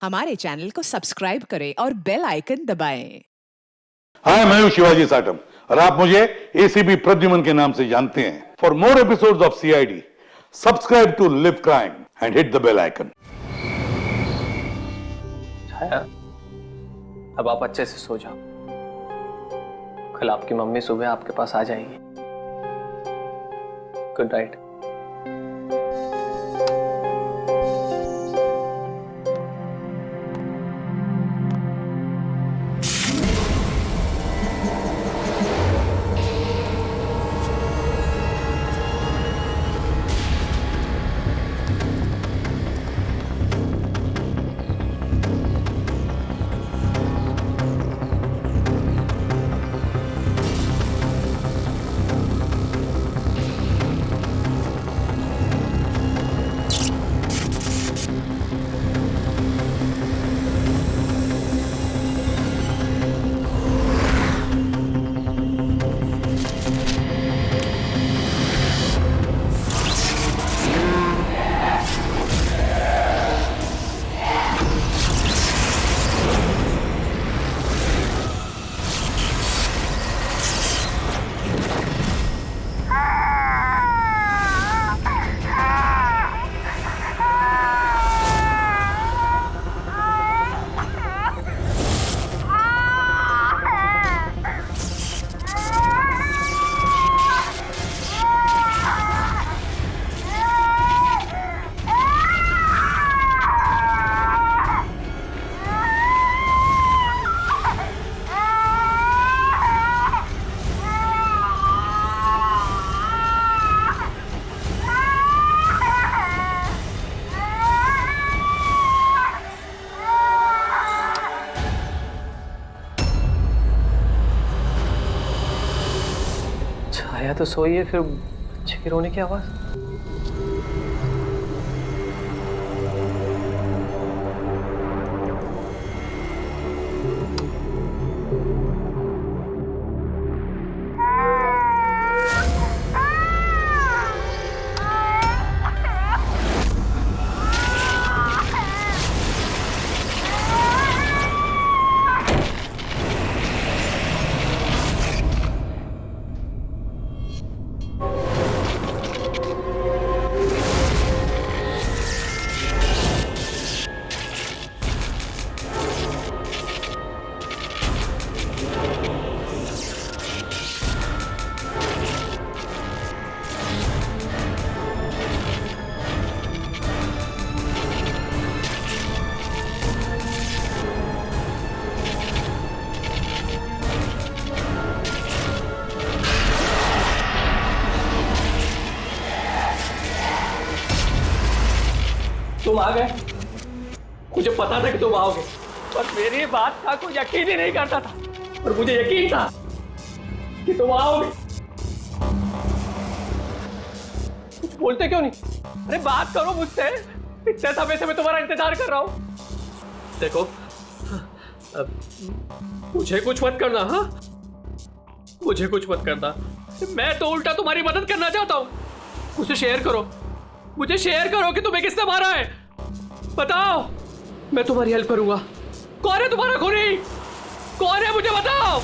हमारे चैनल को सब्सक्राइब करें और बेल आइकन दबाएं। हाय, मैं हूं शिवाजी साटम और आप मुझे एसीपी प्रद्युमन के नाम से जानते हैं। For more episodes of CID, subscribe to live crime and hit the bell icon. Chhaya, अब आप अच्छे से सो जाओ। कल आपकी मम्मी सुबह आपके पास आ जाएगी। Good night. छाया तो सोई है, फिर बच्चे के रोने की आवाज। तुम आ गए। मुझे पता था कि तुम आओगे, पर मेरी बात का कोई यकीन ही नहीं करता था, और मुझे यकीन था कि तुम आओगे। कुछ बोलते क्यों नहीं? अरे बात करो मुझसे। इतने समय से मैं तुम्हारा इंतजार कर रहा हूं। देखो, मुझे कुछ मत करना। हाँ, मुझे कुछ मत करना। मैं तो उल्टा तुम्हारी मदद करना चाहता हूं। मुझे शेयर करो, मुझे शेयर करो कि तुम्हें किसने मारा है। बताओ, मैं तुम्हारी हेल्प करूंगा। कौन है तुम्हारा खूनी? कौन है, मुझे बताओ।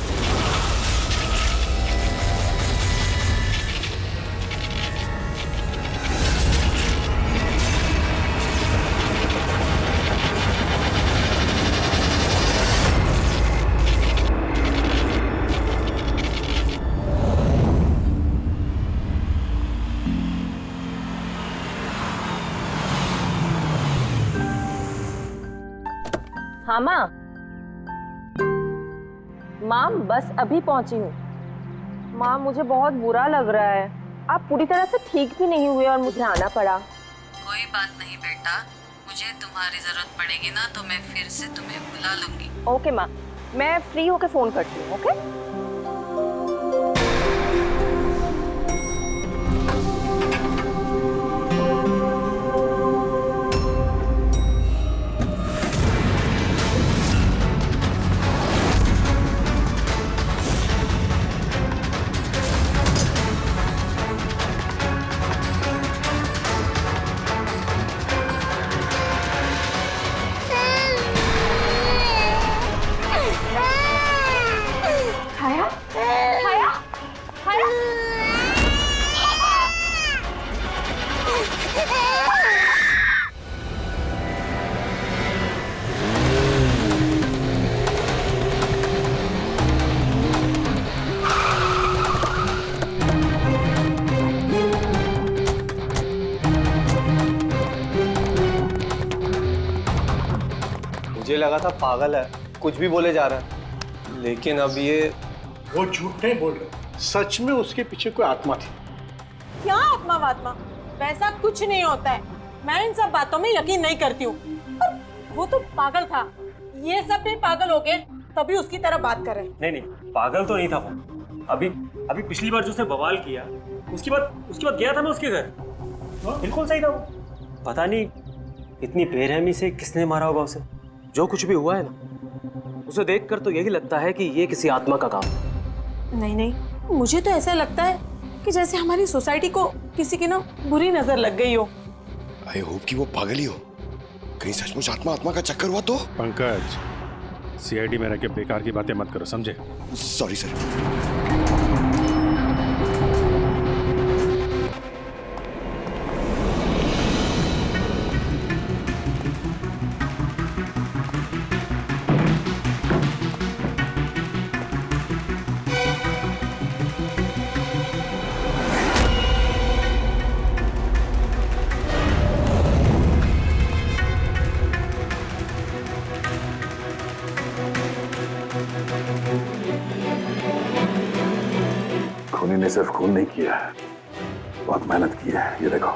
हाँ माँ, माँ बस अभी पहुंची हूँ। माँ मुझे बहुत बुरा लग रहा है। आप पूरी तरह से ठीक भी नहीं हुए और मुझे आना पड़ा। कोई बात नहीं बेटा, मुझे तुम्हारी जरूरत पड़ेगी ना तो मैं फिर से तुम्हें बुला लूंगी। ओके माँ, मैं फ्री होके फोन करती हूँ। ओके। मुझे लगा था पागल है, कुछ भी बोले जा रहा है, लेकिन अब ये वो झूठ नहीं बोल रहे, सच में उसके पीछे कोई आत्मा थी। क्या आत्मा वात्मा, वैसा कुछ नहीं होता है। मैं इन सब बातों में यकीन नहीं करती हूँ। वो तो पागल था, ये सब भी पागल हो गए तभी उसकी तरह बात कर रहे हैं। नहीं नहीं, पागल तो नहीं था वो। अभी पिछली बार जो उसने बवाल किया, उसके बाद गया था मैं उसके घर, बिल्कुल सही था वो। पता नहीं इतनी बेरहमी से किसने मारा होगा उसे। जो कुछ भी हुआ है ना, उसे देखकर तो यही लगता है कि ये किसी आत्मा का काम है। नहीं नहीं, मुझे तो ऐसा लगता है कि जैसे हमारी सोसाइटी को किसी की ना बुरी नजर लग गई हो। आई होप कि वो पागल ही हो, कहीं सचमुच आत्मा का चक्कर हुआ तो। पंकज, सीआईडी में रह के बेकार की बातें मत करो, समझे? Sorry sir. खूनी ने सिर्फ खून नहीं किया है, बहुत मेहनत की है। ये देखो।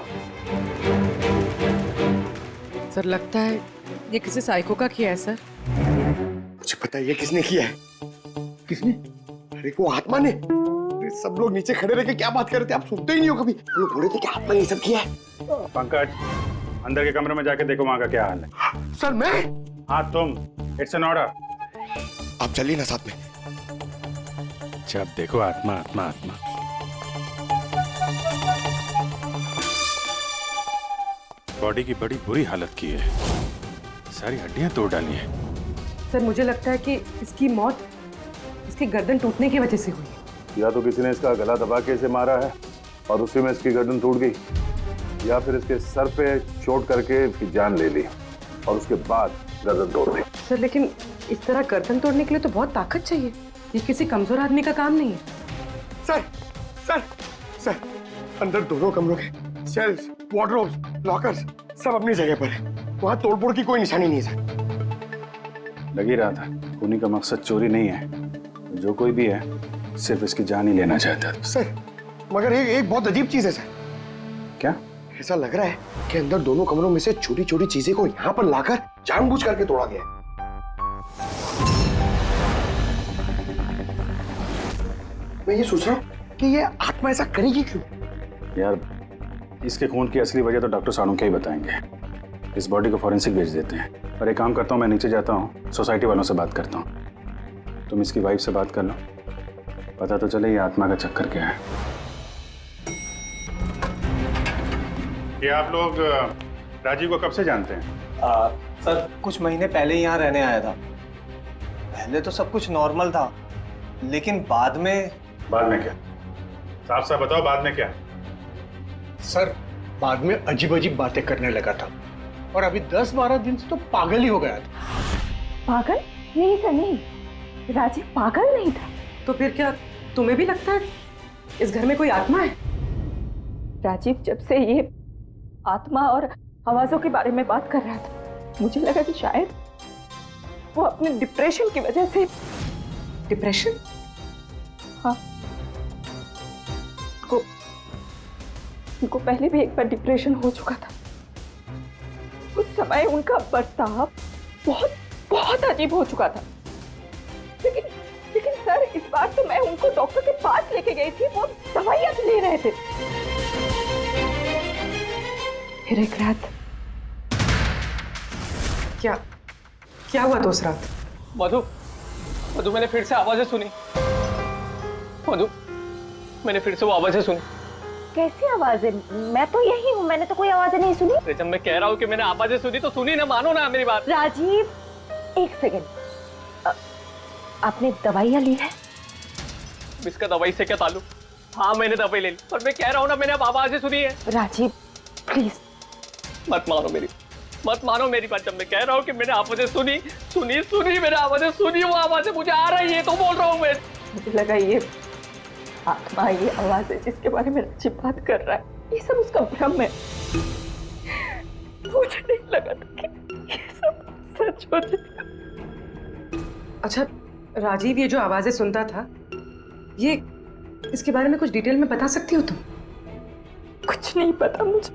सर लगता है ये किसी साइको का किया है सर। मुझे पता है ये किसने किया है। किसने? अरे वो आत्मा ने। अरे सब लोग नीचे खड़े रह के क्या बात कर रहे थे, आप सुनते ही नहीं हो कभी। वो लोग बोल रहे थे कि आत्मा ने ये सब किया है। पंकज, अंदर के कमरे में जाके देखो वहां का क्या हाल है। सर मैं? हाँ तुम, इट्स एन ऑर्डर। आप चलिए ना साथ में। जब देखो आत्मा आत्मा आत्मा। बॉडी की बड़ी बुरी हालत की है, सारी हड्डियां तोड़ डाली हैं। सर मुझे लगता है कि इसकी मौत इसकी गर्दन टूटने की वजह से हुई है। या तो किसी ने इसका गला दबा के इसे मारा है और उसी में इसकी गर्दन टूट गई, या फिर इसके सर पे चोट करके इसकी जान ले ली और उसके बाद गर्दन तोड़ दी। सर लेकिन इस तरह गर्दन तोड़ने के लिए तो बहुत ताकत चाहिए, ये किसी कमजोर आदमी का काम नहीं है। सर सर सर, अंदर दोनों कमरों के सेल्स, वार्डरोब्स, लॉकर्स सब अपनी जगह पर है। वहां तोड़फोड़ की कोई निशानी नहीं है सर। लग ही रहा था, खूनी का मकसद चोरी नहीं है, जो कोई भी है सिर्फ इसकी जान ही लेना चाहता है। सर मगर एक बहुत अजीब चीज है सर। क्या? ऐसा लग रहा है कि अंदर दोनों कमरों में से छोटी छोटी चीजें को यहाँ पर लाकर जानबूझ करके तोड़ा गया। मैं ये सोच रहा हूँ कि ये आत्मा ऐसा करेगी क्यों? यार इसके खून की असली वजह तो डॉक्टर साणुक्या ही बताएंगे। इस बॉडी को फॉरेंसिक भेज देते हैं। और एक काम करता हूँ, मैं नीचे जाता हूँ, सोसाइटी वालों से बात करता हूँ। तुम इसकी वाइफ से बात कर लो, पता तो चले ये आत्मा का चक्कर क्या है। ये आप लोग राजीव को कब से जानते हैं? सर कुछ महीने पहले ही यहाँ रहने आया था। पहले तो सब कुछ नॉर्मल था, लेकिन बाद में क्या? साफ साफ बताओ, बाद में क्या? सर बाद में अजीब अजीब बातें करने लगा था और अभी 10-12 दिन से तो पागल ही हो गया था। पागल नहीं सर, नहीं, राजीव पागल नहीं था। तो फिर क्या तुम्हें भी लगता है इस घर में कोई आत्मा है? राजीव जब से ये आत्मा और आवाजों के बारे में बात कर रहा था, मुझे लगा कि शायद वो अपने डिप्रेशन की वजह से। डिप्रेशन? हाँ, उनको पहले भी एक बार डिप्रेशन हो चुका था। उस समय उनका बर्ताव बहुत बहुत अजीब हो चुका था। लेकिन सर इस बार तो मैं उनको डॉक्टर के पास लेके गई थी, वो दवाइयां ले रहे थे। फिर एक रात क्या हुआ दोस्त रात? मधु मैंने फिर से आवाजें सुनी। मधु मैंने फिर से वो आवाजें सुनी। कैसी आवाजें? मैं तो यही हूँ, मैंने तो कोई आवाजें नहीं सुनी। अरे जब मैं कह रहा हूँ कि मैंने आवाजें सुनी तो सुनी ना, मानो ना मेरी बात। राजीव एक सेकंड, आपने दवाइयाँ ली है? इसका दवाई से क्या ताल्लुक? हाँ मैंने दवाई ले ली, पर मैं कह रहा हूँ ना मैंने अब आवाजें सुनी है। राजीव प्लीज मत मानो मेरी बात। जब मैं कह रहा हूँ कि मैंने आवाजें सुनी मैंने आवाजें सुनी, वो आवाजें मुझे आ रही है तो बोल रहा हूँ मैं। मुझे लगा ये आत्मा, ये आवाज है जिसके बारे में राजीव बात कर रहा है, ये सब उसका भ्रम है। मुझे नहीं लगा था कि ये सब सच छोड़ दे। अच्छा राजीव, ये जो आवाजें सुनता था, ये इसके बारे में कुछ डिटेल में बता सकती हो तुम? कुछ नहीं पता मुझे।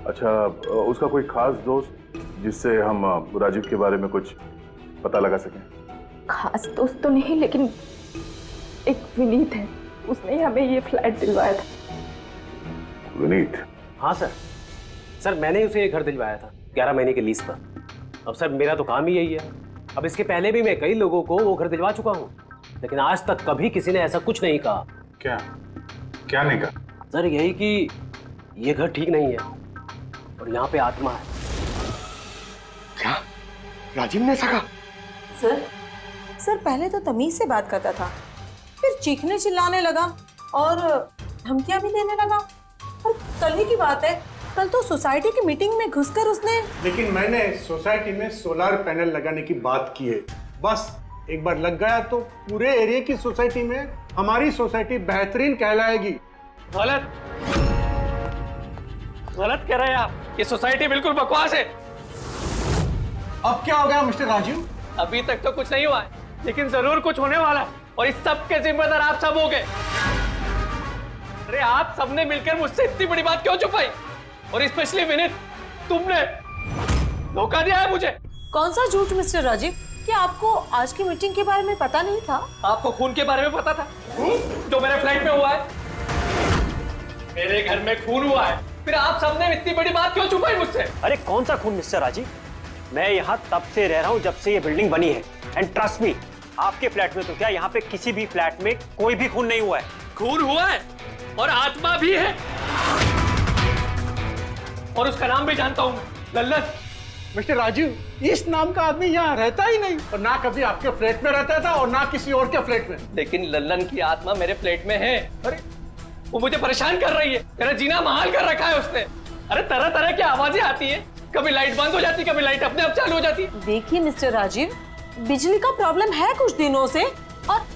अच्छा, उसका कोई खास दोस्त जिससे हम राजीव के बारे में कुछ पता लगा सकें? खास दोस्त तो नहीं, लेकिन एक विनीत है, उसने हमें ये फ्लैट दिलवाया था। विनीत? हाँ सर, मैंने उसे ये घर दिलवाया था 11 महीने के लीज पर। अब सर मेरा तो काम ही यही है। अब इसके पहले भी मैं कई लोगों को वो घर दिलवा चुका हूँ, लेकिन आज तक कभी किसी ने ऐसा कुछ नहीं कहा। क्या नहीं कहा? सर यही कि ये घर ठीक नहीं है और यहाँ पे आत्मा है। क्या राजीव ने ऐसा कहा? सर पहले तो तमीज से बात करता था, फिर चीखने चिल्लाने लगा और धमकियां भी देने लगा। और कल ही की बात है, कल तो सोसाइटी की मीटिंग में घुसकर उसने। लेकिन मैंने सोसाइटी में सोलर पैनल लगाने की बात की है। बस एक बार लग गया तो पूरे एरिया की सोसाइटी में हमारी सोसाइटी बेहतरीन कहलाएगी। गलत कह रहे हैं आप। ये सोसाइटी बिल्कुल बकवास है। अब क्या हो गया मिस्टर राजीव? अभी तक तो कुछ नहीं हुआ है, लेकिन जरूर कुछ होने वाला है, और इस सब के जिम्मेदार आप सब हो गए। अरे आप सबने मिलकर मुझसे इतनी बड़ी बात क्यों छुपाई? और स्पेशली विनीत, तुमने धोखा दिया है मुझे। कौन सा झूठ मिस्टर राजीव? क्या आपको आज की मीटिंग के बारे में पता नहीं था? आपको खून के बारे में पता था जो मेरे फ्लैट में हुआ है? मेरे घर में खून हुआ है, फिर आप सबने इतनी बड़ी बात क्यों छुपाई मुझसे? अरे कौन सा खून मिस्टर राजीव? मैं यहाँ तब से रह रहा हूँ जब से ये बिल्डिंग बनी है, एंड ट्रस्ट मी, आपके फ्लैट में तो क्या, यहाँ पे किसी भी फ्लैट में कोई भी खून नहीं हुआ है। खून हुआ है और आत्मा भी है, और उसका नाम भी जानता हूँ, लल्लन। मिस्टर राजीव, इस नाम का आदमी यहाँ रहता ही नहीं, और ना कभी आपके फ्लैट में रहता था और ना किसी और के फ्लैट में। लेकिन लल्लन की आत्मा मेरे फ्लैट में है। अरे वो मुझे परेशान कर रही है, मेरा जीना महाल कर रखा है उसने। अरे तरह तरह की आवाजें आती है, कभी लाइट बंद हो जाती, कभी लाइट अपने आप चालू हो जाती। देखिए मिस्टर राजीव, बिजली का प्रॉब्लम है कुछ दिनों से, और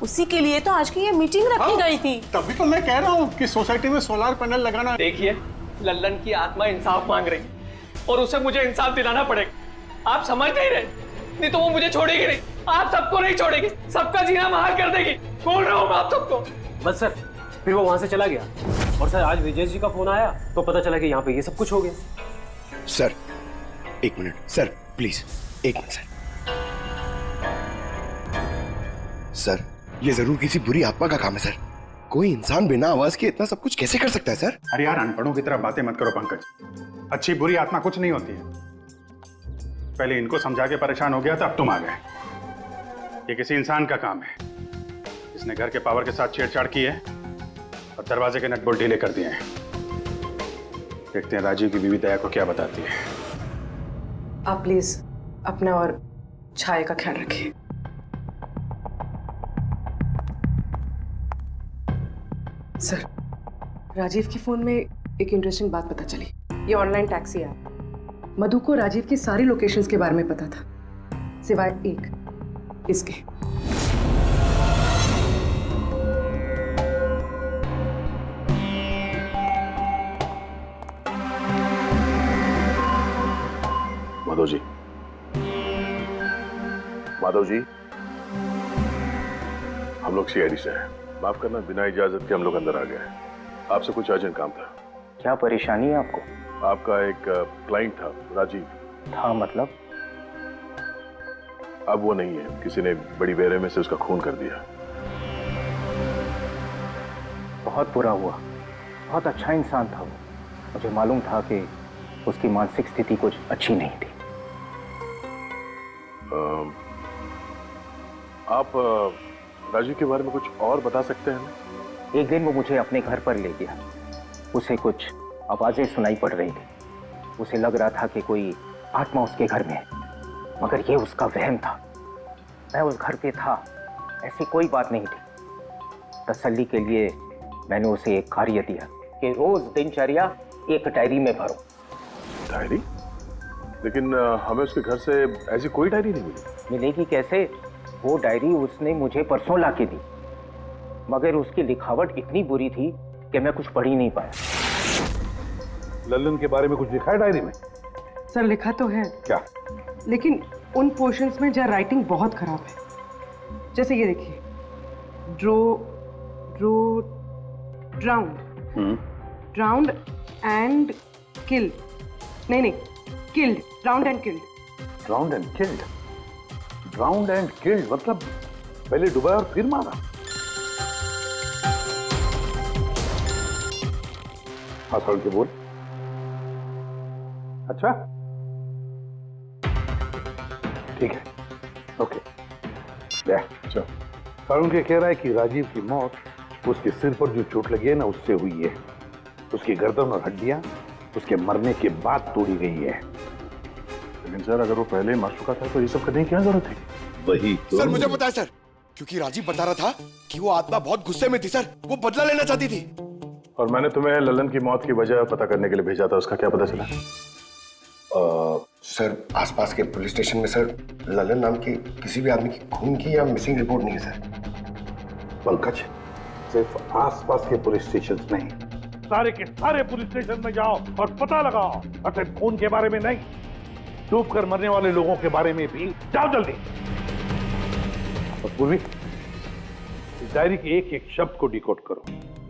उसी के लिए तो आज की ये मीटिंग रखी गई थी। तभी तो मैं कह रहा हूँ कि सोसाइटी में सोलर पैनल लगाना। देखिए, लल्लन की आत्मा इंसाफ मांग रही और उसे मुझे इंसाफ दिलाना पड़ेगा। आप समझ नहीं रहे, नहीं तो वो मुझे छोड़ेगी नहीं, आप सबको नहीं छोड़ेगी, सबका जीना महाल कर देगी। बोल रहा हूँ मैं आप सबको। बस सर, फिर वो वहां से चला गया, और सर आज विजय जी का फोन आया तो पता चला कि यहाँ पे ये सब कुछ हो गया। सर एक मिनट सर, प्लीज एक मिनट सर, ये जरूर किसी बुरी आत्मा का काम है सर। कोई इंसान बिना आवाज के इतना सब कुछ कैसे कर सकता है सर? अरे यार, अनपढ़ों की तरह बातें मत करो पंकज। अच्छी बुरी आत्मा कुछ नहीं होती है। पहले इनको समझा के परेशान हो गया था, अब तुम आ गए। ये किसी इंसान का काम है। इसने घर के पावर के साथ छेड़छाड़ की है और दरवाजे के नट बोल्ट ढीले कर दिए हैं। देखते हैं राजीव की बीवी दया को क्या बताती है। आप प्लीज अपना और छाया का ख्याल रखिए। सर, राजीव के फोन में एक इंटरेस्टिंग बात पता चली। ये ऑनलाइन टैक्सी ऐप, मधु को राजीव की सारी लोकेशंस के बारे में पता था, सिवाय एक, इसके। माधव जी, हम लोग सीआईडी से हैं। माफ करना, बिना इजाजत के हम लोग अंदर आ गए। आपसे कुछ अर्जेंट काम था। क्या परेशानी है आपको? आपका एक क्लाइंट था, राजीव। था मतलब? अब वो नहीं है, किसी ने बड़ी बेरहमी से उसका खून कर दिया। बहुत बुरा हुआ। बहुत अच्छा इंसान था वो। मुझे मालूम था कि उसकी मानसिक स्थिति कुछ अच्छी नहीं थी। आप राजीव के बारे में कुछ और बता सकते हैं? एक दिन वो मुझे अपने घर पर ले गया। उसे कुछ आवाजें सुनाई पड़ रही थी। उसे लग रहा था कि कोई आत्मा उसके घर में है, मगर ये उसका वहम था। मैं उस घर पे था, ऐसी कोई बात नहीं थी। तसल्ली के लिए मैंने उसे एक कार्य दिया कि रोज दिनचर्या एक डायरी में भरो। डायरी? लेकिन हमें उसके घर से ऐसी कोई डायरी नहीं मिली। मिलेगी कैसे? वो डायरी उसने मुझे परसों ला के दी, मगर उसकी लिखावट इतनी बुरी थी कि मैं कुछ पढ़ ही नहीं पाया। लल्लन के बारे में कुछ लिखा है डायरी में? सर लिखा तो है। क्या? लेकिन उन पोर्शंस में जहाँ राइटिंग बहुत खराब है, जैसे ये देखिए, ड्राउंड एंड किल्ड, नहीं killed, drowned and killed. Drowned and killed, drowned and killed मतलब पहले डुबाया और फिर मारा। हाँ सर के बोल। अच्छा ठीक है, ओके। अच्छा, सारुण के कह रहा है कि राजीव की मौत उसके सिर पर जो चोट लगी है ना उससे हुई है। उसकी गर्दन और हड्डियां उसके मरने के बाद तोड़ी गई है। लेकिन सर अगर वो पहले ही मर चुका था तो ये सब करने की क्या जरूरत थी? वही तो। सर मुझे पता है सर, क्योंकि राजीव बता रहा था कि वो आत्मा बहुत गुस्से में थी सर, वो बदला लेना चाहती थी। और मैंने तुम्हें ललन की मौत की वजह पता करने के लिए भेजा था, उसका क्या पता चला? सर आसपास के पुलिस स्टेशन में सर ललन नाम के किसी भी आदमी की खून की या मिसिंग रिपोर्ट नहीं है सर। पंकज, सिर्फ आसपास के पुलिस स्टेशन नहीं, सारे के सारे पुलिस स्टेशन में जाओ और पता लगाओ। सिर्फ खून के बारे में नहीं, डूब कर मरने वाले लोगों के बारे में भी जाओ जल्दी। और पूर्वी, इस डायरी के एक एक शब्द को डिकोड करो,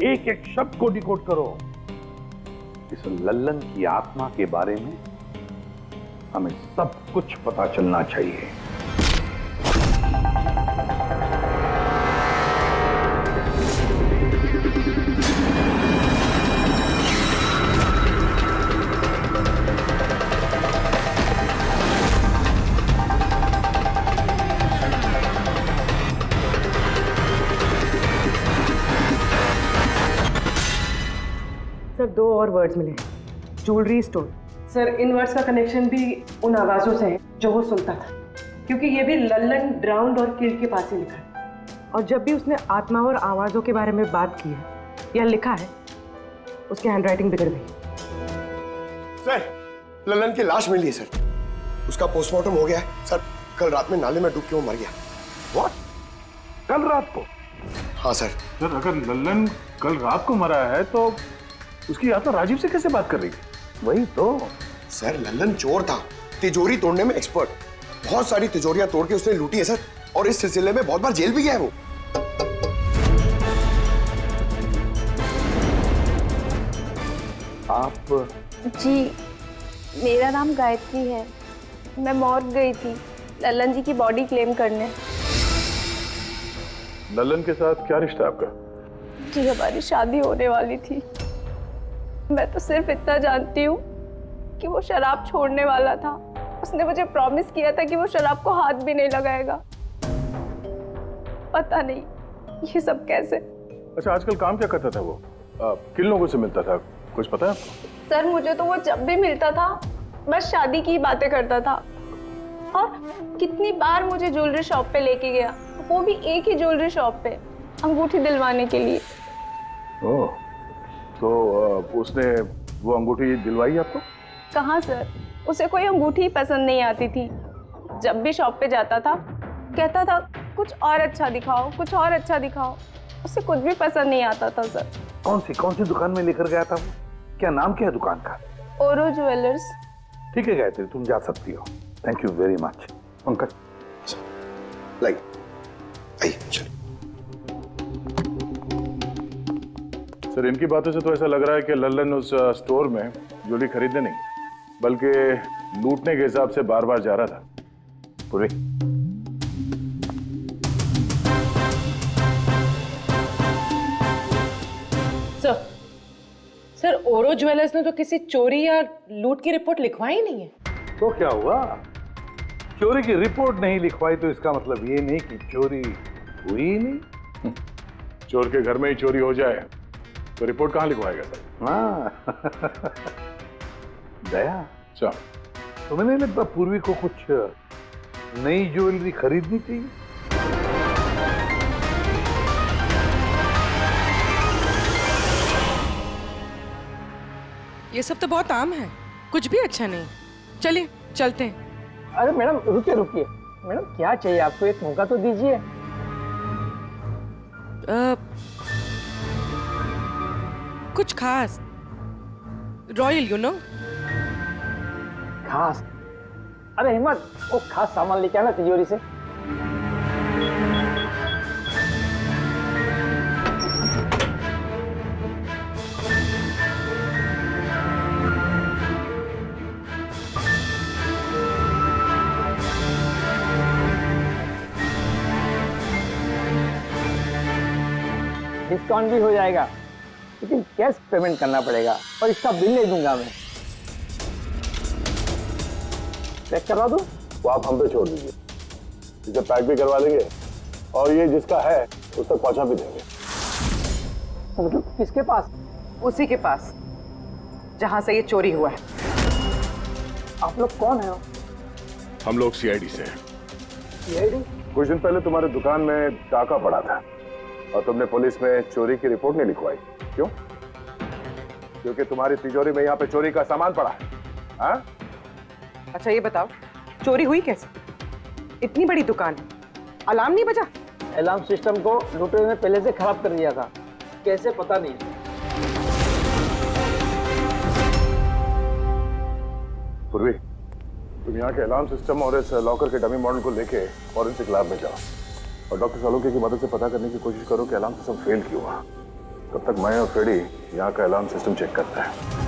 एक एक शब्द को डिकोड करो। इस लल्लन की आत्मा के बारे में हमें सब कुछ पता चलना चाहिए। सर 2 और वर्ड्स मिले, ज्वेलरी स्टोर। सर इन वर्ड्स का कनेक्शन भी उन आवाज़ों से है जो वो सुनता था, क्योंकि ये भी लल्लन ड्राउंड और किल्ड के पास ही लिखा है। और जब भी उसने आत्मा और आवाज़ों के बारे में बात की है या लिखा है, उसकी हैंडराइटिंग बिगड़ गई। सर ललन की लाश मिली है सर, उसका पोस्टमार्टम हो गया है सर। कल रात में नाले में डूब के वो मर गया। व्हाट? कल रात को? हाँ सर। सर अगर ललन कल रात को मरा है तो उसकी आत्मा राजीव से कैसे बात कर रही थी? वही तो सर, ललन चोर था, तिजोरी तोड़ने में एक्सपर्ट। बहुत सारी तिजोरियां तोड़ के उसने लूटी है सर, और इस सिलसिले में बहुत बार जेल भी गया है वो। आप? जी मेरा नाम गायत्री है, मैं मॉर्ग गई थी ललन जी की बॉडी क्लेम करने। ललन के साथ क्या रिश्ता आपका? जी हमारी शादी होने वाली थी। मैं तो सिर्फ इतना जानती हूँ कि वो शराब छोड़ने वाला था। उसने मुझे प्रॉमिस किया था कि वो शराब को हाथ भी नहीं लगाएगा। पता नहीं ये सब कैसे। अच्छा आजकल काम क्या करता था वो? किन लोगों से मिलता था, कुछ पता है आपको? सर मुझे तो वो जब भी मिलता था बस शादी की बातें करता था, और कितनी बार मुझे ज्वेलरी शॉप पे लेके गया, वो भी एक ही ज्वेलरी शॉप पे अंगूठी दिलवाने के लिए। ओह, तो उसने वो अंगूठी दिलवाई आपको? कहाँ सर, उसे कोई अंगूठी पसंद नहीं आती थी। जब भी शॉप पे जाता था कहता था कुछ और अच्छा दिखाओ, कुछ और अच्छा दिखाओ। उसे कुछ भी पसंद नहीं आता था सर। कौन सी दुकान में लेकर गया था वो? क्या नाम क्या है दुकान का? ओरो ज्वेलर्स। ठीक है गायत्री, तुम जा सकती हो। Thank you very much. Pankaj like आइए चलो। सर इनकी बातों से तो ऐसा लग रहा है कि लल्लन उस स्टोर में ज्वेलरी खरीदने नहीं बल्कि लूटने के हिसाब से बार बार जा रहा था। पूरी सर ओरो ज्वेलर्स ने तो किसी चोरी या लूट की रिपोर्ट लिखवाई नहीं है। तो क्या हुआ? चोरी की रिपोर्ट नहीं लिखवाई तो इसका मतलब ये नहीं कि चोरी हुई नहीं। चोर के घर में ही चोरी हो जाए तो रिपोर्ट कहाँ लिखवाएगा सर? हाँ दया, अच्छा तुम्हें नहीं लगता पूर्वी को कुछ नई ज्वेलरी खरीदनी चाहिए? ये सब तो बहुत आम है, कुछ भी अच्छा नहीं। चलिए चलते हैं। अरे मैडम रुकिए रुकिए, मैडम क्या चाहिए आपको, एक मौका तो दीजिए। कुछ खास, रॉयल यू नो। खास? अरे हिम्मत, वो खास सामान लेके आना तिजोरी से। डिस्काउंट भी हो जाएगा, लेकिन कैश पेमेंट करना पड़ेगा और इसका बिल नहीं दूंगा मैं। पैक करवा दूं? वो आप हम पे छोड़ दीजिए, इसे पैक भी करवा देंगे और ये जिसका है उस तक पहुंचा भी देंगे। मतलब किसके पास? उसी के पास जहां से ये चोरी हुआ है। आप लोग कौन है? हम लोग सीआईडी से हैं। सीआईडी? कुछ दिन पहले तुम्हारे दुकान में डाका पड़ा था और तुमने पुलिस में चोरी की रिपोर्ट नहीं लिखवाई, क्यों? क्योंकि तुम्हारी तिजोरी में यहाँ पे चोरी का सामान पड़ा है। हाँ? अच्छा ये बताओ, चोरी हुई कैसे? इतनी बड़ी दुकान है, अलार्म नहीं बजा? अलार्म सिस्टम को लुटेरे ने पहले से खराब कर दिया था, कैसे पता नहीं। पूर्वी, तुम यहाँ के अलार्म सिस्टम और इस लॉकर के डमी मॉडल को लेके फॉरेंसिक लैब में जाओ और डॉक्टर सालुंके की मदद से पता करने की कोशिश करो कि अलार्म सिस्टम फेल क्यों हुआ। तब तक मैं और फ्रेडी यहाँ का अलार्म सिस्टम चेक करते हैं।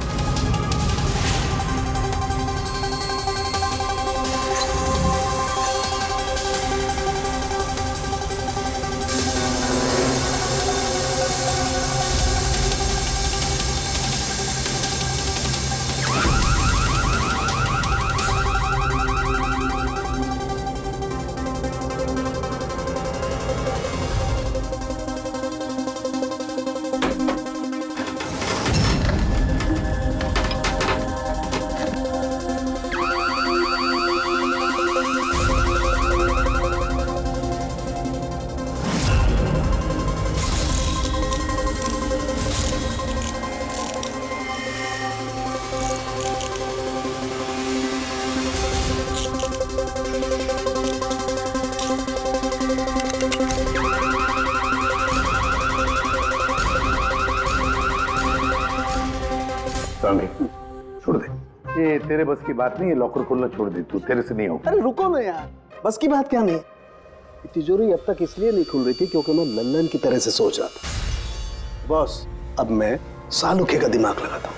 छोड़ दे, ये तेरे बस की बात नहीं है, लॉकर खोलना छोड़ दे, तू तेरे से नहीं होगा। अरे रुको ना यार, बस की बात क्या नहीं है। तिजोरी अब तक इसलिए नहीं खुल रही थी क्योंकि मैं लल्लन की तरह से सोच रहा था। बॉस, अब मैं सालुके का दिमाग लगाता हूँ।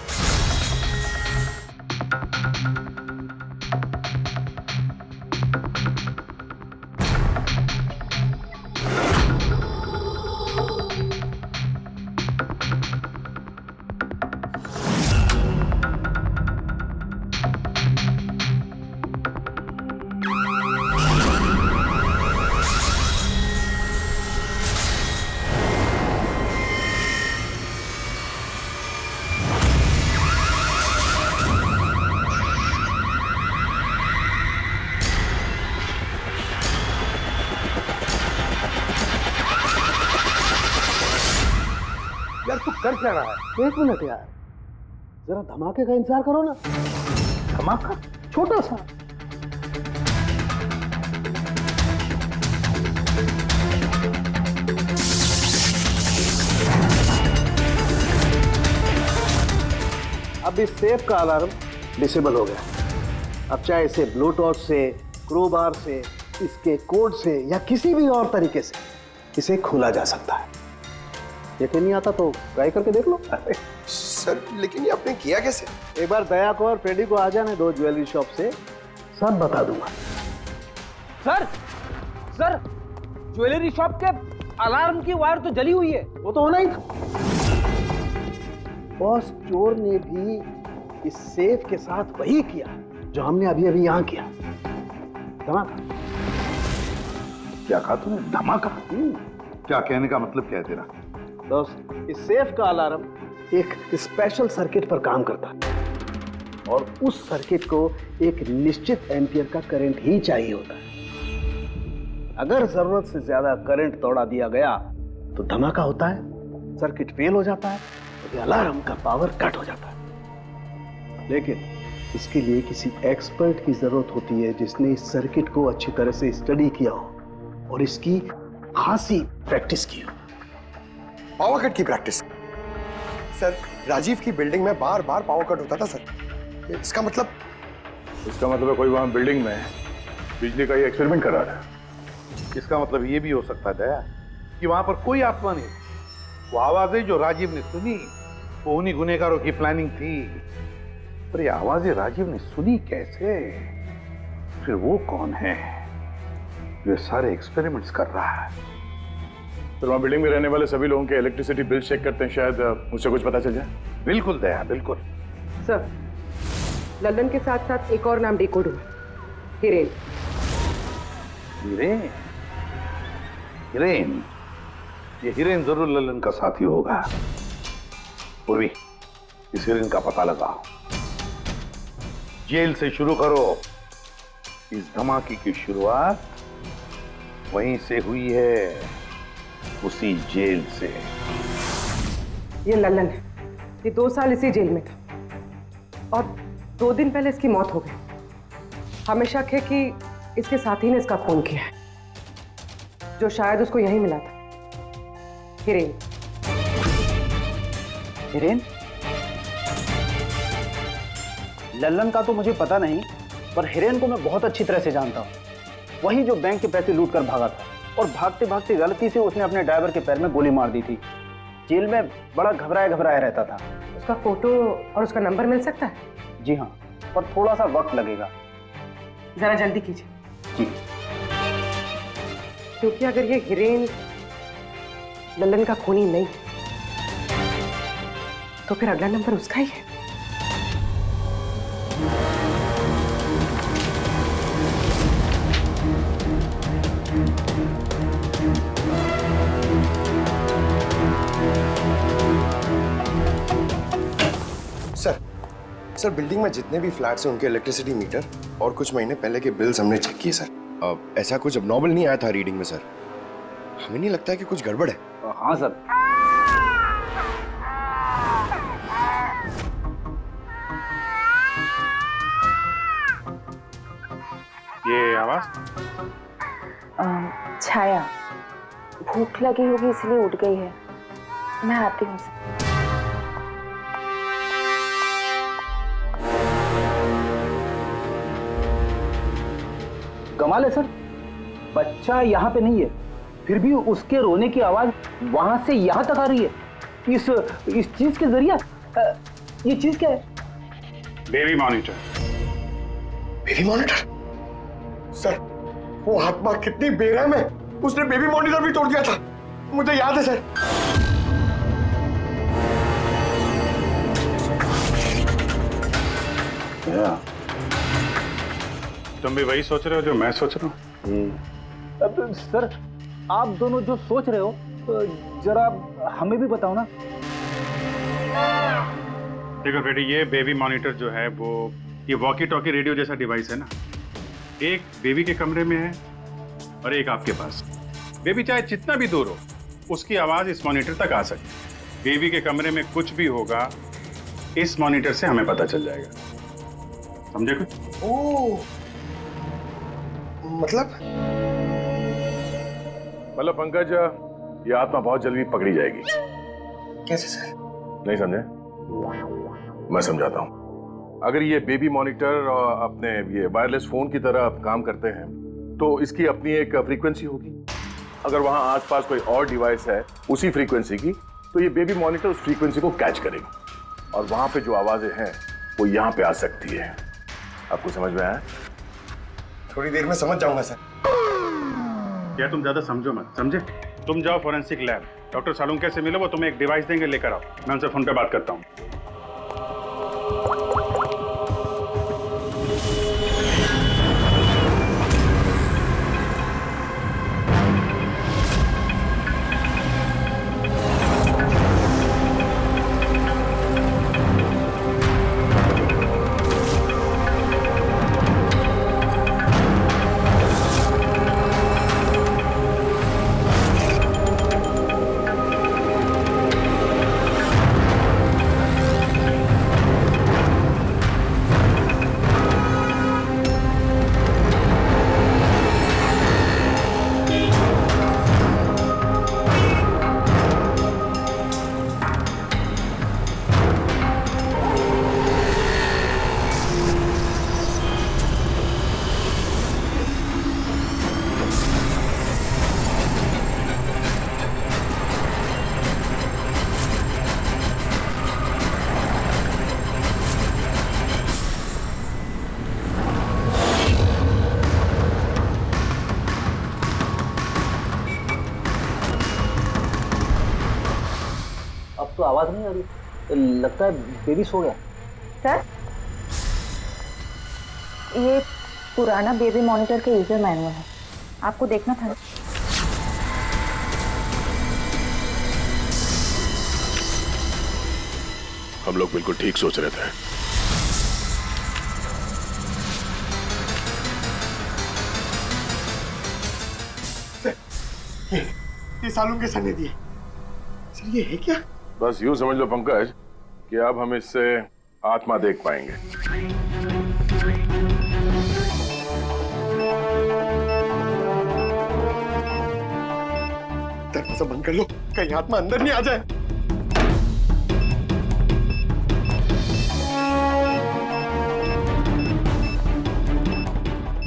यार तू कर क्या रहा है? एक मिनट यार, जरा धमाके का इंतजार करो ना। धमाका? छोटा सा। अब इस सेफ का अलार्म डिसेबल हो गया। अब चाहे इसे ब्लूटूथ से, क्रोबार से, इसके कोड से या किसी भी और तरीके से इसे खोला जा सकता है। यकीन नहीं आता तो ट्राई करके देख लो। सर लेकिन ये आपने किया कैसे? एक बार दया को और फ्रेडी को आ जाने दो ज्वेलरी शॉप से, सब बता दूंगा। सर ज्वेलरी शॉप के अलार्म की वायर तो जली हुई है। वो तो होना ही था। बॉस, चोर ने भी इस सेफ के साथ वही किया जो हमने अभी अभी यहां किया। धमाका। क्या कहा तूने? धमाका? क्या कहने का मतलब क्या है तेरा? दोस्त, इस सेफ का अलार्म एक स्पेशल सर्किट पर काम करता है और उस सर्किट को एक निश्चित एम्पियर का करंट ही चाहिए होता है। अगर जरूरत से ज्यादा करंट दौड़ा दिया गया तो धमाका होता है, सर्किट फेल हो जाता है, तो अलार्म का पावर कट हो जाता है। लेकिन इसके लिए किसी एक्सपर्ट की जरूरत होती है जिसने इस सर्किट को अच्छी तरह से स्टडी किया हो और इसकी खासी प्रैक्टिस की हो। पावर कट की प्रैक्टिस? सर, राजीव की बिल्डिंग में बार बार पावर कट होता था सर। इसका मतलब इसका मतलब है कोई वहां बिल्डिंग में बिजली का ये एक्सपेरिमेंट करा रहा है। इसका मतलब ये भी हो सकता है दया कि वहां पर कोई आत्मा नहीं, वो आवाजें जो राजीव ने सुनी वो उन्हीं गुनहगारों की प्लानिंग थी। पर ये आवाजें राजीव ने सुनी कैसे? फिर वो कौन है जो सारे एक्सपेरिमेंट्स कर रहा है? फिर वहां बिल्डिंग में रहने वाले सभी लोगों के इलेक्ट्रिसिटी बिल चेक करते हैं, शायद मुझसे कुछ पता चल जाए। बिल्कुल दया, बिल्कुल। सर, लल्लन के साथ साथ एक और नाम डिकोड हुआ, हिरेन। हिरेन? हिरेन? ये हिरेन जरूर लल्लन का साथी होगा। पूर्वी, इस हिरेन का पता लगाओ। जेल से शुरू करो। इस धमाके की शुरुआत वहीं से हुई है, उसी जेल से। ये लल्लन है, ये 2 साल इसी जेल में था और 2 दिन पहले इसकी मौत हो गई। हमें शक है कि इसके साथी ने इसका खून किया है, जो शायद उसको यहीं मिला था। हिरेन। हिरेन? लल्लन का तो मुझे पता नहीं, पर हिरेन को मैं बहुत अच्छी तरह से जानता हूँ। वही जो बैंक के पैसे लूट कर भागा था और भागते भागते गलती से उसने अपने ड्राइवर के पैर में गोली मार दी थी। जेल में बड़ा घबराया रहता था। उसका फोटो और उसका नंबर मिल सकता है? जी हाँ, पर थोड़ा सा वक्त लगेगा। जरा जल्दी कीजिए। जी। क्योंकि अगर ये हिरेन लल्लन का खूनी नहीं तो फिर अगला नंबर उसका ही है। सर बिल्डिंग में जितने भी फ्लैट्स हैं उनके इलेक्ट्रिसिटी मीटर और कुछ महीने पहले के बिल्स हमने चेक किए सर। ऐसा कुछ अबनॉर्मल नहीं आया था रीडिंग में सर। हमें नहीं लगता है कि कुछ गड़बड़ है। हाँ सर। ये आवाज? छाया, भूख लगी होगी इसलिए उठ गई है। मैं आती हूँ। कमाल है सर, बच्चा यहाँ पे नहीं है, फिर भी उसके रोने की आवाज वहां से यहाँ तक आ रही है। इस चीज के जरिए ये चीज क्या है? Baby monitor. Baby monitor? Sir, वो आत्मा कितनी बेरहम है, उसने बेबी मॉनिटर भी तोड़ दिया था, मुझे याद है सर। तुम भी वही सोच रहे हो जो मैं सोच रहा हूँ? सर, आप दोनों जो सोच रहे हो जरा हमें भी बताओ ना। देखो बेटी, ये बेबी मॉनिटर जो है वो ये वॉकी टॉकी रेडियो जैसा डिवाइस है ना। एक बेबी के कमरे में है और एक आपके पास। बेबी चाहे जितना भी दूर हो, उसकी आवाज इस मॉनिटर तक आ सकती। बेबी के कमरे में कुछ भी होगा, इस मॉनिटर से हमें पता चल जाएगा। समझे कुछ? ओह, मतलब पंकज, ये आत्मा बहुत जल्दी पकड़ी जाएगी। कैसे सर? नहीं समझे? मैं समझाता हूँ। अगर ये बेबी मॉनिटर अपने ये वायरलेस फोन की तरह काम करते हैं तो इसकी अपनी एक फ्रीक्वेंसी होगी। अगर वहां आसपास कोई और डिवाइस है उसी फ्रीक्वेंसी की, तो ये बेबी मॉनिटर उस फ्रीक्वेंसी को कैच करेगी और वहां पे जो आवाजें हैं वो यहाँ पे आ सकती है। आपको समझ में आया? थोड़ी देर में समझ जाऊंगा सर। क्या तुम ज्यादा समझो मत, समझे? तुम जाओ फॉरेंसिक लैब, डॉक्टर सालुंके से मिलो, वो तुम्हें एक डिवाइस देंगे, लेकर आओ। मैं उनसे फोन पे बात करता हूँ। तो आवाज नहीं आ रही, लगता है बेबी सो गया। सर, ये पुराना बेबी मॉनिटर का यूजर मैनुअल है, आपको देखना था। हम लोग बिल्कुल ठीक सोच रहे थे। ये सालून के सर ने दिए। सर ये है क्या? बस यूं समझ लो पंकज कि अब हम इससे आत्मा देख पाएंगे। दरवाजा बंद कर लो, कहीं आत्मा अंदर नहीं आ जाए।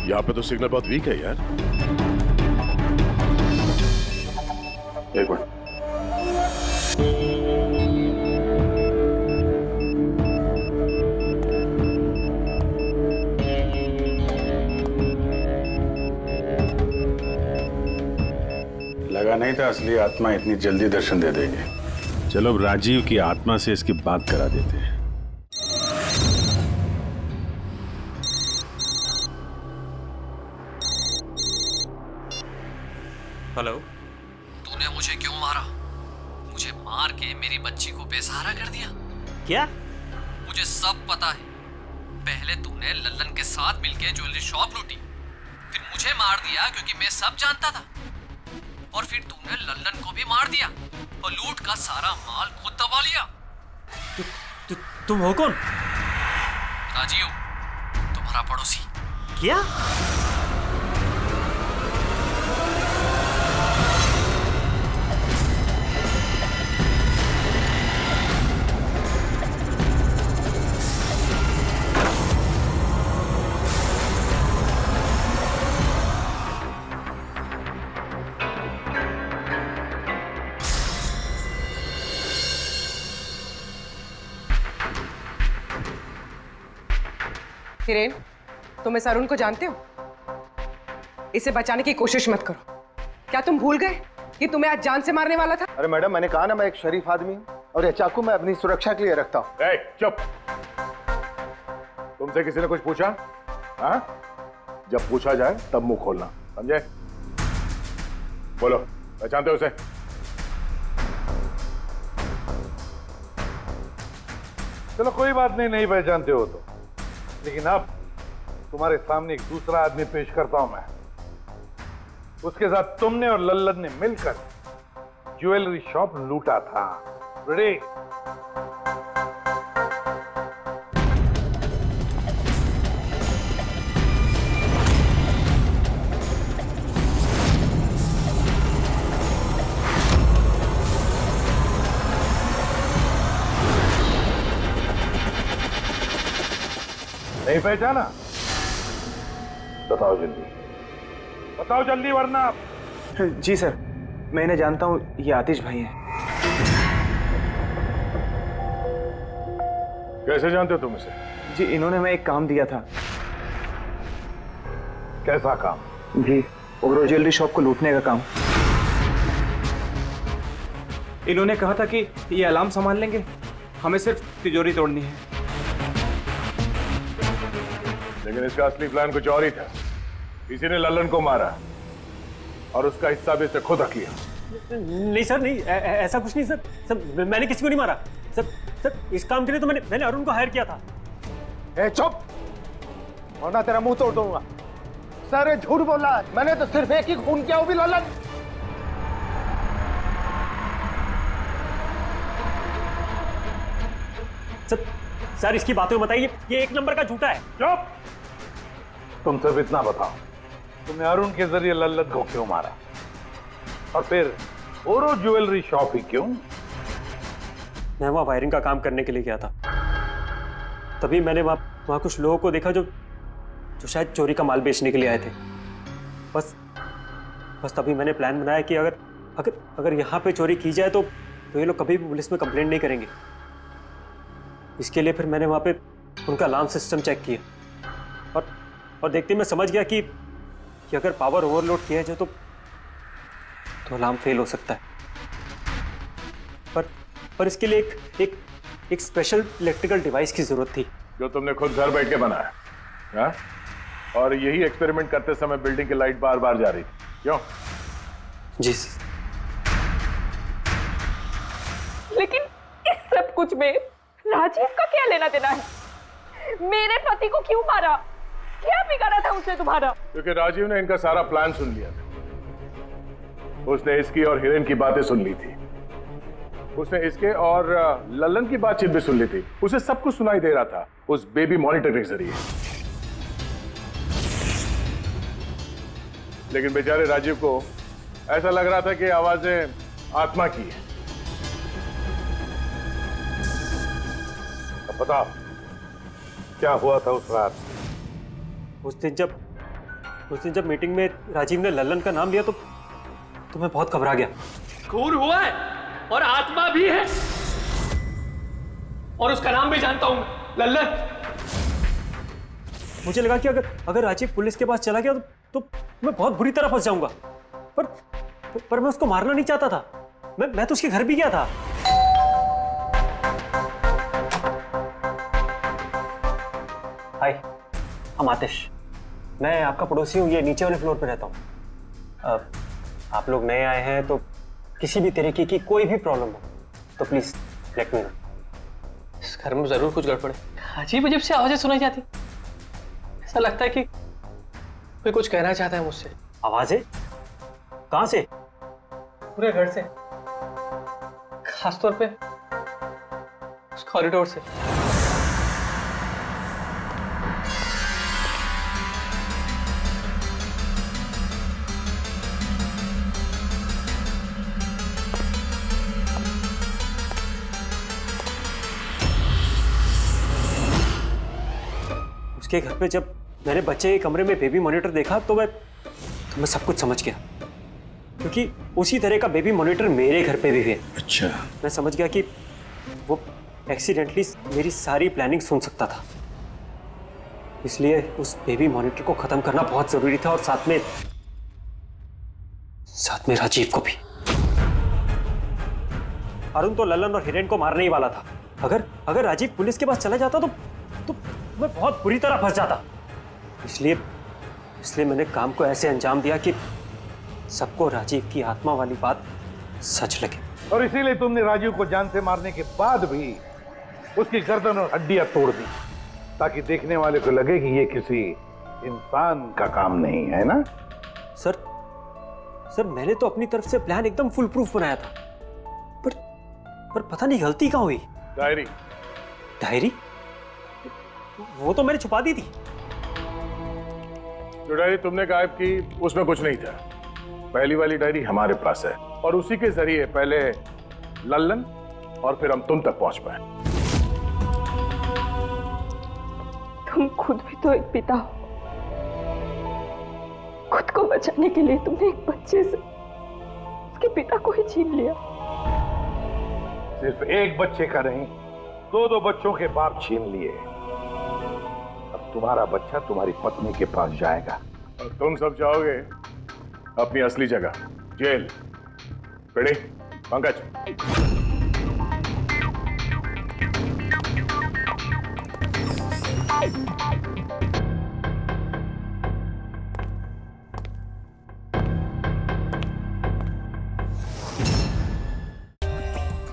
यहाँ पे तो सिग्नल बहुत वीक है यार। एक मिनट। लगा नहीं था असली आत्मा इतनी जल्दी दर्शन दे देगी। चलो अब राजीव की आत्मा से इसकी बात करा देते हैं। हेलो। तूने मुझे क्यों मारा? मुझे मार के मेरी बच्ची को बेसहारा कर दिया। क्या? मुझे सब पता है। पहले तूने लल्लन के साथ मिलके ज्वेलरी शॉप लूटी, फिर मुझे मार दिया क्योंकि मैं सब जानता था, और फिर तूने लल्लन को भी मार दिया और लूट का सारा माल खुद दबा लिया। तुम हो कौन? राजीव, तुम्हारा पड़ोसी। क्या? हिरेन, तुम इस अरुण को जानते हो? इसे बचाने की कोशिश मत करो। क्या तुम भूल गए कि तुम्हें आज जान से मारने वाला था? अरे मैडम, मैंने कहा ना मैं एक शरीफ आदमी हूँ और ये चाकू मैं अपनी सुरक्षा के लिए रखता हूँ। चुप। तुमसे किसी ने कुछ पूछा? हाँ? जब पूछा जाए तब मुंह खोलना, समझे? बोलो, पहचानते हो उसे? चलो कोई बात नहीं, नहीं पहचानते हो तो, लेकिन अब तुम्हारे सामने एक दूसरा आदमी पेश करता हूं मैं। उसके साथ तुमने और लल्लन ने मिलकर ज्वेलरी शॉप लूटा था। रेडी? नहीं पहचाना? बताओ जल्दी, बताओ जल्दी, वरना। जी सर, मैं इन्हें जानता हूँ, ये आतिश भाई हैं। कैसे जानते हो तुम इसे? जी, इन्होंने हमें एक काम दिया था। कैसा काम? जी, ओग्रो ज्वेलरी शॉप को लूटने का काम। इन्होंने कहा था कि ये अलार्म संभाल लेंगे, हमें सिर्फ तिजोरी तोड़नी है। लेकिन इसका असली प्लान कुछ और ही था। किसी ने लल्लन को मारा और उसका हिस्सा भी इसने खुद रख लिया। नहीं सर, नहीं, ऐसा कुछ नहीं सर। सर, मैंने किसी को नहीं मारा। सर, इस काम के लिए तो मैंने अरुण को हायर किया था। चुप, वरना तेरा मुंह तोड़ दूंगा। सर ये झूठ बोल रहा है, मैंने तो सिर्फ एक ही खून किया, वो भी लल्लन। सर इसकी बातें बताइए, ये एक नंबर का झूठा है। चुप! तुम सिर्फ इतना बताओ, तुमने अरुण के जरिए लल्लन को क्यों मारा, और फिर ओरो ज्वेलरी शॉप ही क्यों? मैं वहां वायरिंग का काम करने के लिए गया था, तभी मैंने वहां कुछ लोगों को देखा जो शायद चोरी का माल बेचने के लिए आए थे। बस तभी मैंने प्लान बनाया कि अगर यहाँ पे चोरी की जाए तो ये लोग कभी भी पुलिस में कंप्लेंट नहीं करेंगे। इसके लिए फिर मैंने वहां पे उनका अलार्म सिस्टम चेक किया और देखते मैं समझ गया कि अगर पावर ओवरलोड किया जाए तो अलार्म फेल हो सकता है। पर इसके लिए एक स्पेशल इलेक्ट्रिकल डिवाइस की जरूरत थी जो तुमने खुद घर बैठ के बनाया, हाँ? और यही एक्सपेरिमेंट करते समय बिल्डिंग की लाइट बार बार जा रही थी, क्यों? जी। लेकिन इस सब कुछ में राजीव का क्या लेना देना है? मेरे पति को क्यों मारा? क्या बिगाड़ा था उसने तुम्हारा? क्योंकि राजीव ने इनका सारा प्लान सुन लिया था। उसने इसकी और हिरेन की बातें सुन ली थी। उसने इसके और लल्लन की बातचीत भी सुन ली थी। उसे सब कुछ सुनाई दे रहा था उस बेबी मॉनिटर के जरिए। लेकिन बेचारे राजीव को ऐसा लग रहा था कि आवाजें आत्मा की है। अब बताओ क्या हुआ था उस रात? उस दिन जब मीटिंग में राजीव ने लल्लन का नाम लिया तो मैं बहुत घबरा गया। खून हुआ है और आत्मा भी है, और उसका नाम भी जानता हूं, लल्लन। मुझे लगा कि अगर राजीव पुलिस के पास चला गया तो मैं बहुत बुरी तरह फंस जाऊंगा। पर मैं उसको मारना नहीं चाहता था। मैं तो उसके घर भी गया था। हाय, हम आतिश। मैं आपका पड़ोसी हूँ, ये नीचे वाले फ्लोर पे रहता हूँ। आप लोग नए आए हैं तो किसी भी तरीके की कोई भी प्रॉब्लम हो तो प्लीज लेट मी नो। इस घर में जरूर कुछ गड़बड़ है। अजीब अजीब से आवाजें सुनाई जाती। ऐसा लगता है कि कोई कुछ कहना चाहता है मुझसे। आवाजें? कहां से? पूरे घर से, खासतौर पे उस कॉरिडोर से। उसके घर पे जब मैंने बच्चे के कमरे में बेबी मॉनिटर देखा तो मैं सब कुछ समझ गया, क्योंकि उसी तरह का बेबी मॉनिटर मेरे घर पे भी है। अच्छा। मैं समझ गया कि वो एक्सीडेंटली मेरी सारी प्लानिंग सुन सकता था, इसलिए उस बेबी मॉनिटर को खत्म करना बहुत जरूरी था, और साथ में राजीव को भी। अरुण तो लल्लन और हिरेन को मारने ही वाला था। अगर राजीव पुलिस के पास चला जाता तो मैं बहुत बुरी तरह फंस जाता। इसलिए मैंने काम को ऐसे अंजाम दिया कि सबको राजीव की आत्मा वाली बात सच लगे। और इसीलिए तुमने राजीव को जान से मारने के बाद भी उसकी गर्दन और हड्डियां तोड़ दी, ताकि देखने वाले को लगे कि ये किसी इंसान का काम नहीं है ना? सर मैंने तो अपनी तरफ से प्लान एकदम फुल प्रूफ बनाया था, पर पता नहीं गलती कहाँ हुई। डायरी? वो तो मैंने छुपा दी थी। जो डायरी तुमने गायब की उसमें कुछ नहीं था। पहली वाली डायरी हमारे पास है, और उसी के जरिए पहले लल्लन और फिर हम तुम तक पहुंच पाए। तुम खुद भी तो एक पिता हो। खुद को बचाने के लिए तुमने एक बच्चे से उसके पिता को ही छीन लिया। सिर्फ एक बच्चे का नहीं, दो बच्चों के बाप छीन लिए। अब तुम्हारा बच्चा तुम्हारी पत्नी के पास जाएगा, और तुम सब जाओगे अपनी असली जगह, जेल। बेड़ी, Pankaj.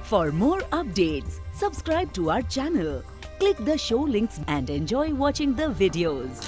For more updates, subscribe to our channel, click the show links and enjoy watching the videos.